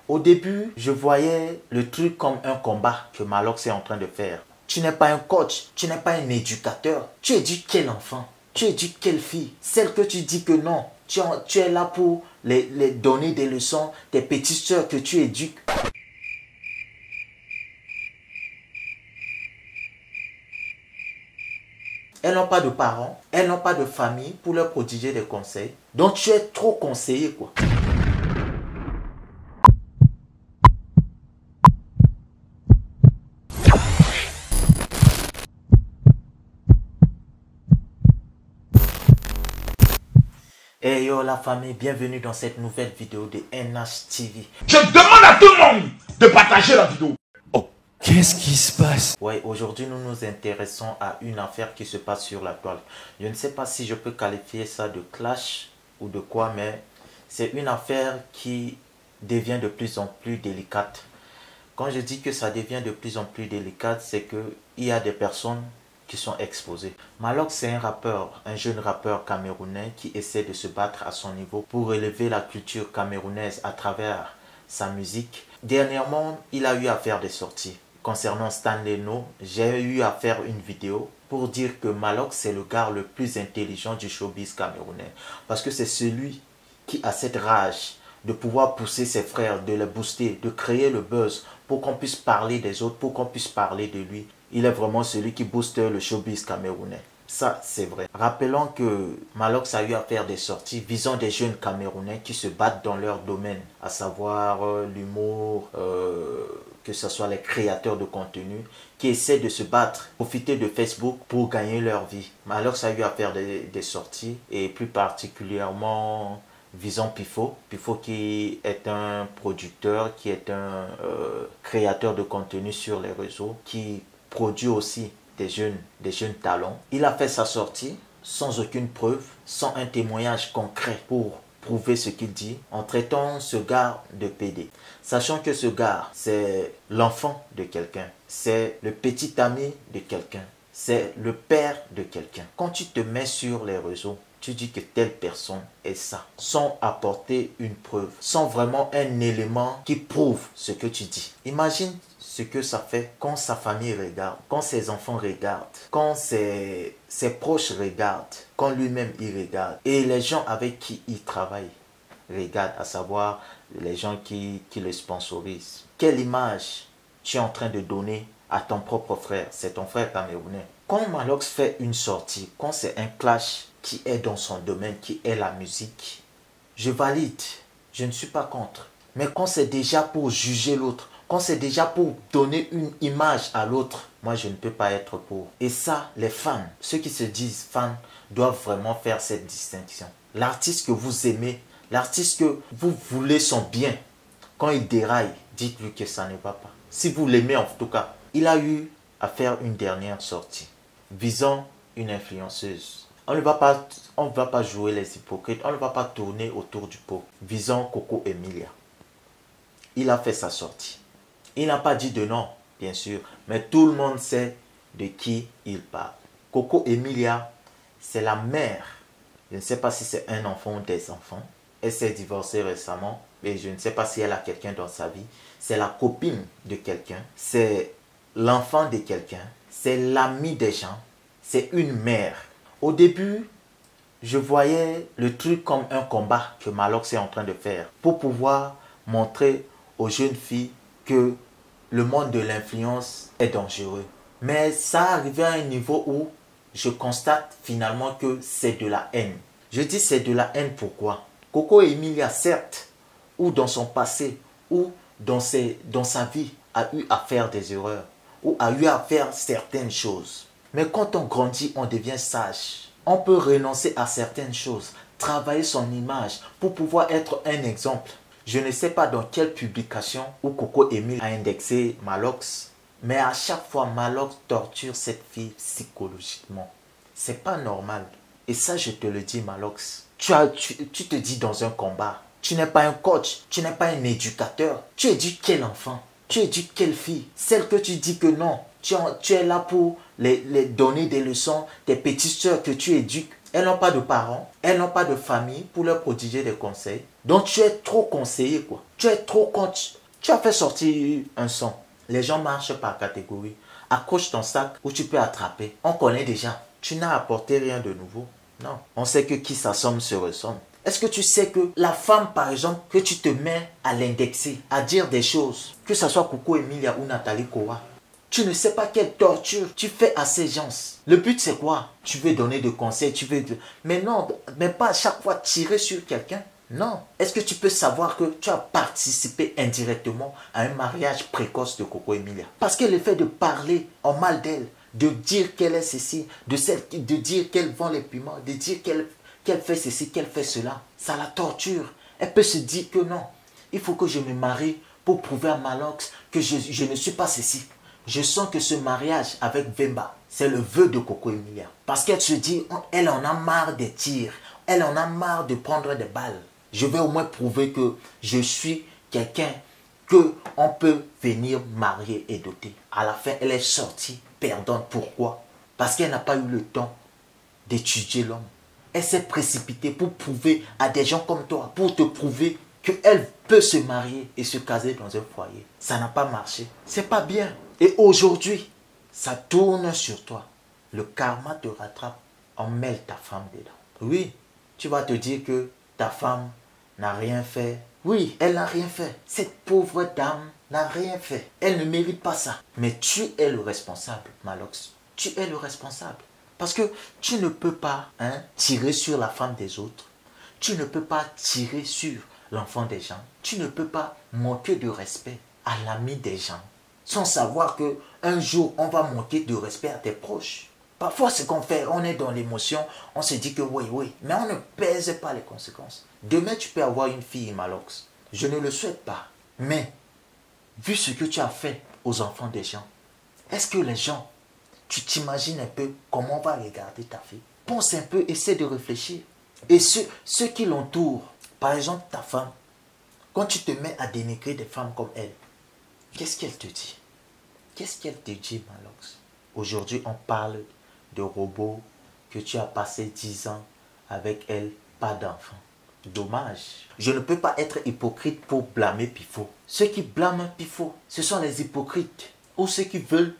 Au début, je voyais le truc comme un combat que Malox est en train de faire. Tu n'es pas un coach, tu n'es pas un éducateur. Tu éduques quel enfant? Tu éduques quelle fille? Celle que tu dis que non. Tu es là pour les donner des leçons, tes petites sœurs que tu éduques. Elles n'ont pas de parents, elles n'ont pas de famille pour leur prodiguer des conseils. Donc tu es trop conseillé, quoi. Hey yo la famille, bienvenue dans cette nouvelle vidéo de NH TV. Je demande à tout le monde de partager la vidéo. Oh, qu'est-ce qui se passe? Ouais, aujourd'hui nous nous intéressons à une affaire qui se passe sur la toile. Je ne sais pas si je peux qualifier ça de clash ou de quoi, mais c'est une affaire qui devient de plus en plus délicate. Quand je dis que ça devient de plus en plus délicate, c'est que il y a des personnes qui sont exposés. Malox, c'est un rappeur, un jeune rappeur camerounais qui essaie de se battre à son niveau pour élever la culture camerounaise à travers sa musique. Dernièrement, il a eu à faire des sorties. Concernant Stanley No, j'ai eu à faire une vidéo pour dire que Malox, c'est le gars le plus intelligent du showbiz camerounais. Parce que c'est celui qui a cette rage de pouvoir pousser ses frères, de les booster, de créer le buzz pour qu'on puisse parler des autres, pour qu'on puisse parler de lui. Il est vraiment celui qui booste le showbiz camerounais. Ça, c'est vrai. Rappelons que Malox a eu à faire des sorties visant des jeunes Camerounais qui se battent dans leur domaine, à savoir l'humour, que ce soit les créateurs de contenu, qui essaient de se battre, profiter de Facebook pour gagner leur vie. Malox a eu à faire des sorties, et plus particulièrement visant Pifo. Pifo qui est un producteur, qui est un créateur de contenu sur les réseaux, qui produit aussi des jeunes talents. Il a fait sa sortie sans aucune preuve, sans un témoignage concret pour prouver ce qu'il dit, en traitant ce gars de PD. Sachant que ce gars, c'est l'enfant de quelqu'un, c'est le petit ami de quelqu'un, c'est le père de quelqu'un. Quand tu te mets sur les réseaux, tu dis que telle personne est ça, sans apporter une preuve, sans vraiment un élément qui prouve ce que tu dis. Imagine ce que ça fait quand sa famille regarde, quand ses enfants regardent, quand ses proches regardent, quand lui-même il regarde, et les gens avec qui il travaille regardent, à savoir les gens qui le sponsorisent. Quelle image tu es en train de donner à ton propre frère? C'est ton frère camerounais. Quand Malox fait une sortie, quand c'est un clash qui est dans son domaine, qui est la musique, je valide, je ne suis pas contre. Mais quand c'est déjà pour juger l'autre, quand c'est déjà pour donner une image à l'autre, moi je ne peux pas être pour. Et ça, les fans, ceux qui se disent fans, doivent vraiment faire cette distinction. L'artiste que vous aimez, l'artiste que vous voulez son bien, quand il déraille, dites-lui que ça ne va pas. Si vous l'aimez en tout cas, il a eu à faire une dernière sortie visant une influenceuse. On ne va pas jouer les hypocrites, on ne va pas tourner autour du pot, visant Coco Emilia. Il a fait sa sortie. Il n'a pas dit de non, bien sûr, mais tout le monde sait de qui il parle. Coco Emilia, c'est la mère. Je ne sais pas si c'est un enfant ou des enfants. Elle s'est divorcée récemment, mais je ne sais pas si elle a quelqu'un dans sa vie. C'est la copine de quelqu'un, c'est l'enfant de quelqu'un, c'est l'ami des gens, c'est une mère. Au début, je voyais le truc comme un combat que Malox est en train de faire pour pouvoir montrer aux jeunes filles que le monde de l'influence est dangereux. Mais ça arrivé à un niveau où je constate finalement que c'est de la haine. Je dis c'est de la haine pourquoi? Coco Emilia, certes, ou dans son passé, ou dans sa vie, a eu à faire des erreurs, ou a eu à faire certaines choses. Mais quand on grandit, on devient sage. On peut renoncer à certaines choses, travailler son image pour pouvoir être un exemple. Je ne sais pas dans quelle publication où Coco Emile a indexé Malox, mais à chaque fois Malox torture cette fille psychologiquement. C'est pas normal. Et ça, je te le dis, Malox. Tu te dis dans un combat. Tu n'es pas un coach, tu n'es pas un éducateur. Tu éduques quel enfant? Tu éduques quelle fille? Celle que tu dis que non. Tu es là pour les donner des leçons, tes petites sœurs que tu éduques. Elles n'ont pas de parents, elles n'ont pas de famille pour leur prodiguer des conseils. Donc tu es trop conseillé quoi. Tu es trop tu as fait sortir un son. Les gens marchent par catégorie. Accroche ton sac où tu peux attraper. On connaît déjà. Tu n'as apporté rien de nouveau. Non. On sait que qui s'assomme se ressemble. Est-ce que tu sais que la femme, par exemple, que tu te mets à l'indexer, à dire des choses, que ce soit Coco Emilia ou Nathalie Kowa, tu ne sais pas quelle torture tu fais à ces gens. Le but c'est quoi? Tu veux donner des conseils, tu veux... Mais non, mais pas à chaque fois tirer sur quelqu'un. Non. Est-ce que tu peux savoir que tu as participé indirectement à un mariage précoce de Coco Emilia? Parce que le fait de parler en mal d'elle, de dire qu'elle est ceci, de dire qu'elle vend les piments, de dire qu'elle fait ceci, qu'elle fait cela, ça la torture. Elle peut se dire que non, il faut que je me marie pour prouver à Malox que je ne suis pas ceci. Je sens que ce mariage avec Vemba, c'est le vœu de Coco Emilia. Parce qu'elle se dit, elle en a marre des tirs, elle en a marre de prendre des balles. Je vais au moins prouver que je suis quelqu'un qu'on peut venir marier et doter. À la fin, elle est sortie perdante. Pourquoi? Parce qu'elle n'a pas eu le temps d'étudier l'homme. Elle s'est précipitée pour prouver à des gens comme toi, pour te prouver qu'elle peut se marier et se caser dans un foyer. Ça n'a pas marché. C'est pas bien. Et aujourd'hui, ça tourne sur toi. Le karma te rattrape. On mêle ta femme dedans. Oui, tu vas te dire que ta femme n'a rien fait. Oui, elle n'a rien fait. Cette pauvre dame n'a rien fait. Elle ne mérite pas ça. Mais tu es le responsable, Malox. Tu es le responsable. Parce que tu ne peux pas tirer sur la femme des autres. Tu ne peux pas tirer sur l'enfant des gens. Tu ne peux pas manquer de respect à l'ami des gens. Sans savoir qu'un jour, on va manquer de respect à tes proches. Parfois, ce qu'on fait, on est dans l'émotion, on se dit que oui, mais on ne pèse pas les conséquences. Demain, tu peux avoir une fille, Malox. Je ne le souhaite pas. Mais, vu ce que tu as fait aux enfants des gens, est-ce que les gens, tu t'imagines un peu comment on va regarder ta fille? Pense un peu, essaie de réfléchir. Et ceux qui l'entourent, par exemple ta femme, quand tu te mets à dénigrer des femmes comme elle, qu'est-ce qu'elle te dit? Qu'est-ce qu'elle te dit, Malox? Aujourd'hui, on parle de robots que tu as passé 10 ans avec elle, pas d'enfant. Dommage. Je ne peux pas être hypocrite pour blâmer Pifo. Ceux qui blâment Pifo, ce sont les hypocrites. Ou ceux qui veulent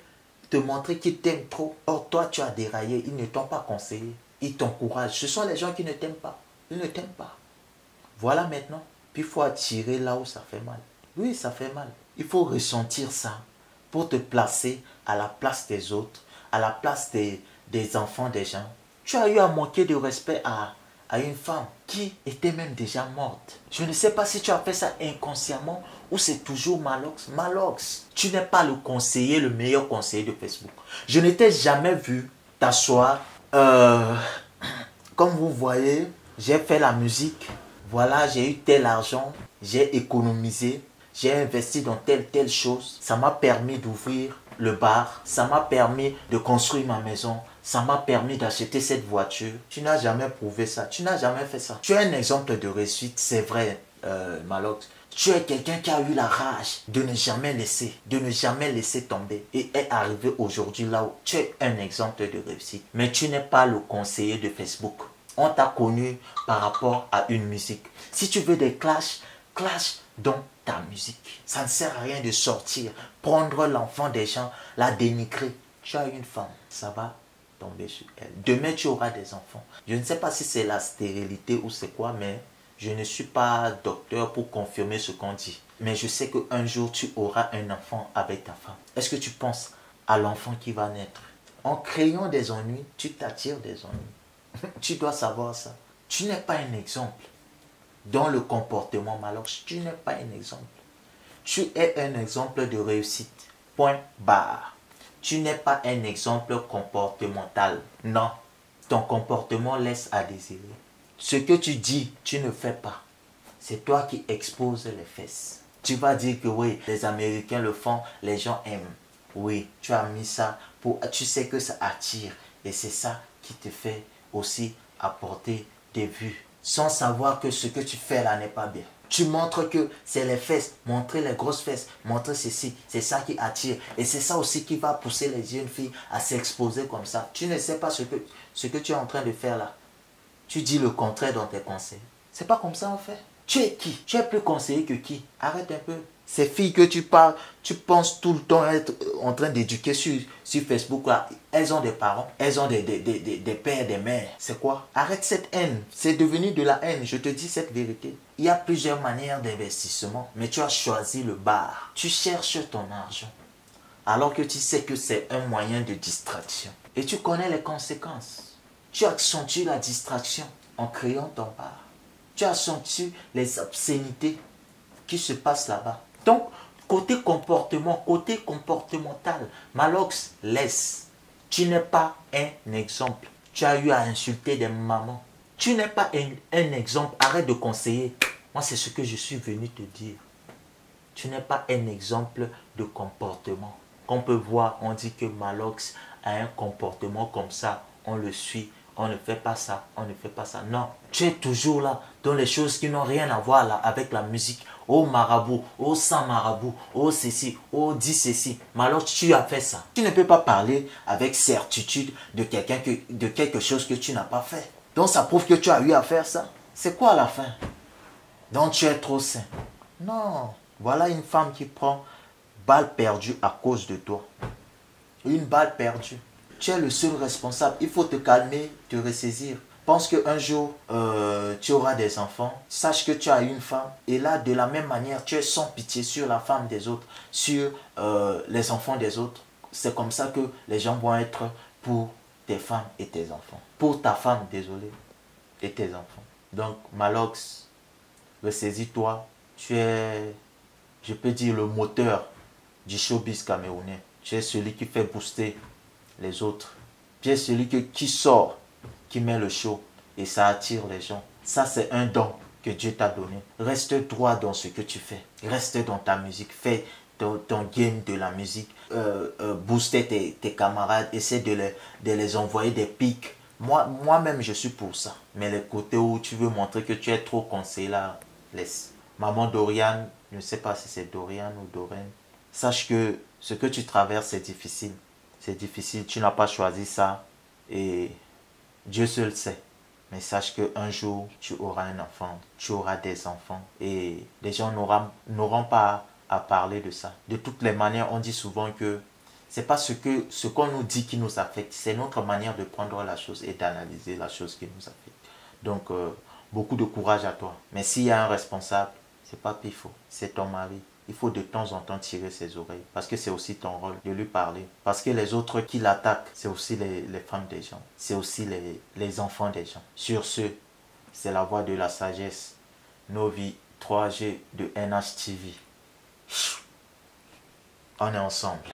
te montrer qu'ils t'aiment trop. Or, toi, tu as déraillé. Ils ne t'ont pas conseillé. Ils t'encouragent. Ce sont les gens qui ne t'aiment pas. Ils ne t'aiment pas. Voilà maintenant. Puis il faut attirer là où ça fait mal. Oui, ça fait mal. Il faut ressentir ça pour te placer à la place des autres, à la place des enfants des gens. Tu as eu à manquer de respect à une femme qui était même déjà morte. Je ne sais pas si tu as fait ça inconsciemment ou c'est toujours Malox. Malox, tu n'es pas le conseiller, le meilleur conseiller de Facebook. Je ne t'ai jamais vu t'asseoir. Comme vous voyez, j'ai fait la musique. Voilà, j'ai eu tel argent, j'ai économisé, j'ai investi dans telle chose. Ça m'a permis d'ouvrir le bar, ça m'a permis de construire ma maison, ça m'a permis d'acheter cette voiture. Tu n'as jamais prouvé ça, tu n'as jamais fait ça. Tu es un exemple de réussite, c'est vrai, Malox. Tu es quelqu'un qui a eu la rage de ne jamais laisser tomber et est arrivé aujourd'hui là où tu es un exemple de réussite. Mais tu n'es pas le conseiller de Facebook. On t'a connu par rapport à une musique. Si tu veux des clashs, clash dans ta musique. Ça ne sert à rien de sortir, prendre l'enfant des gens, la dénigrer. Tu as une femme, ça va tomber sur elle. Demain, tu auras des enfants. Je ne sais pas si c'est la stérilité ou c'est quoi, mais je ne suis pas docteur pour confirmer ce qu'on dit. Mais je sais qu'un jour, tu auras un enfant avec ta femme. Est-ce que tu penses à l'enfant qui va naître? En créant des ennuis, tu t'attires des ennuis. Tu dois savoir ça. Tu n'es pas un exemple dans le comportement Malox. Tu n'es pas un exemple. Tu es un exemple de réussite. Point barre. Tu n'es pas un exemple comportemental. Non. Ton comportement laisse à désirer. Ce que tu dis, tu ne fais pas. C'est toi qui exposes les fesses. Tu vas dire que oui, les Américains le font, les gens aiment. Oui, tu as mis ça pour... Tu sais que ça attire. Et c'est ça qui te fait aussi apporter des vues. Sans savoir que ce que tu fais là n'est pas bien. Tu montres que c'est les fesses, montrer les grosses fesses, montrer ceci. C'est ça qui attire. Et c'est ça aussi qui va pousser les jeunes filles à s'exposer comme ça. Tu ne sais pas ce que tu es en train de faire là. Tu dis le contraire dans tes conseils. C'est pas comme ça on fait. Tu es qui? Tu es plus conseiller que qui? Arrête un peu. Ces filles que tu parles, tu penses tout le temps être en train d'éduquer sur Facebook là. Elles ont des parents, elles ont des pères, des mères. C'est quoi? Arrête cette haine. C'est devenu de la haine. Je te dis cette vérité. Il y a plusieurs manières d'investissement, mais tu as choisi le bar. Tu cherches ton argent, alors que tu sais que c'est un moyen de distraction. Et tu connais les conséquences. Tu accentues la distraction en créant ton bar. Tu accentues les obscénités qui se passent là-bas. Donc, côté comportement, côté comportemental, Malox, laisse. Tu n'es pas un exemple. Tu as eu à insulter des mamans. Tu n'es pas un exemple. Arrête de conseiller. Moi, c'est ce que je suis venu te dire. Tu n'es pas un exemple de comportement. Qu'on peut voir, on dit que Malox a un comportement comme ça. On le suit. On ne fait pas ça, on ne fait pas ça. Non, tu es toujours là dans les choses qui n'ont rien à voir là avec la musique. Oh marabout, oh sans marabout, oh ceci, oh dis ceci. Mais alors tu as fait ça. Tu ne peux pas parler avec certitude de quelque chose que tu n'as pas fait. Donc ça prouve que tu as eu à faire ça. C'est quoi la fin? Donc tu es trop sain. Non, voilà une femme qui prend balle perdue à cause de toi. Une balle perdue. Tu es le seul responsable. Il faut te calmer, te ressaisir. Pense qu'un jour, tu auras des enfants. Sache que tu as une femme. Et là, de la même manière, tu es sans pitié sur la femme des autres, sur les enfants des autres. C'est comme ça que les gens vont être pour tes femmes et tes enfants. Pour ta femme, désolé, et tes enfants. Donc, Malox, ressaisis-toi. Tu es, je peux dire, le moteur du showbiz camerounais. Tu es celui qui fait booster les autres. Tu es celui qui sort, qui met le show et ça attire les gens. Ça, c'est un don que Dieu t'a donné. Reste droit dans ce que tu fais. Reste dans ta musique. Fais ton game de la musique. Booster tes camarades. Essaie de les envoyer des pics. Moi-même, je suis pour ça. Mais les côtés où tu veux montrer que tu es trop conseillé là, laisse. Maman Dorian, je ne sais pas si c'est Dorian ou Doreen. Sache que ce que tu traverses, c'est difficile. C'est difficile, tu n'as pas choisi ça et Dieu seul sait. Mais sache qu'un jour, tu auras un enfant, tu auras des enfants et les gens n'auront pas à parler de ça. De toutes les manières, on dit souvent que c'est pas ce qu'on nous dit qui nous affecte, c'est notre manière de prendre la chose et d'analyser la chose qui nous affecte. Donc, beaucoup de courage à toi. Mais s'il y a un responsable, c'est pas Pifo, c'est ton mari. Il faut de temps en temps tirer ses oreilles. Parce que c'est aussi ton rôle de lui parler. Parce que les autres qui l'attaquent, c'est aussi les femmes des gens. C'est aussi les enfants des gens. Sur ce, c'est la voix de la sagesse. Novi 3G de NHTV. On est ensemble.